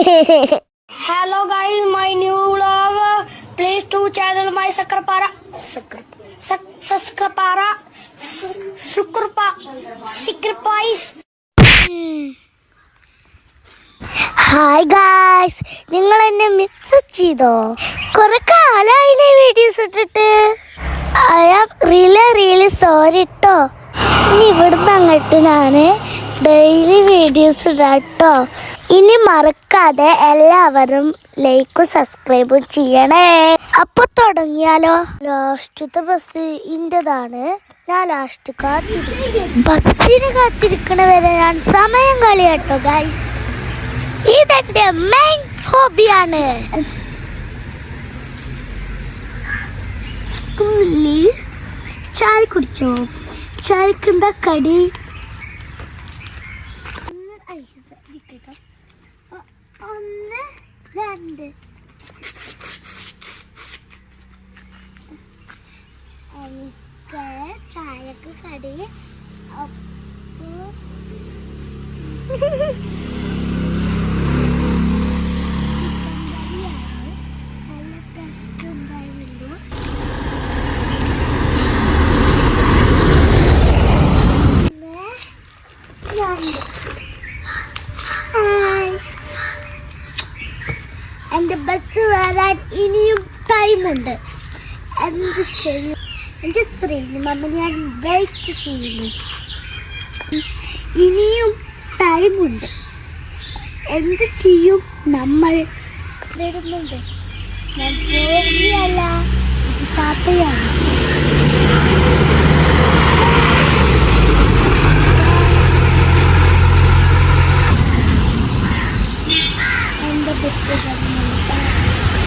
Hello guys, my new vlog. Please to channel my Sakrapara. Sacrifice. Hi guys, നിങ്ങൾ എന്നെ miss ചെയ്തോ? കുറെ കാലായില്ലേ videos ഇട്ടിട്ട്. ഐ ആം റിയലി സോറി ട്ടോ. ഇനി ഇവിടുന്ന് അങ്ങോട്ട് ഞാന് ഡെയിലി വീഡിയോസ് ഇടാട്ടോ. ഇനി മറക്കാതെ എല്ലാവരും ലൈക്കും സബ്സ്ക്രൈബും ചെയ്യണേ. അപ്പൊ തുടങ്ങിയാലോ. ലാസ്റ്റത്തെ ബസ് ഇന്റേതാണ്. ഞാൻ ലാസ്റ്റ് ബസ്സിന് കാത്തിരിക്കണ വരെ ഞാൻ സമയം കളിയാട്ടോ ഗൈസ്. ഇതെന്റെ മെയിൻ ഹോബിയാണ്. സ്കൂളിൽ ചായ കുടിച്ചോ? ചായക്ക് എന്താ കടി? ഒന്ന് രണ്ട് എനിക്ക് ചായക്ക് കടി എൻ്റെ ബസ് വരാൻ ഇനിയും ടൈമുണ്ട്. എന്ത് ചെയ്യും? എൻ്റെ സ്ത്രീന് മമ്മ ഞാൻ വെയിറ്റ് ചെയ്യുന്നു. ഇനിയും ടൈമുണ്ട്. എന്ത് ചെയ്യും? നമ്മൾ വരുന്നുണ്ട്. ഞാൻ പോവുകയല്ല, ഇത് താത്തയാണ്. എൻ്റെ ബസ്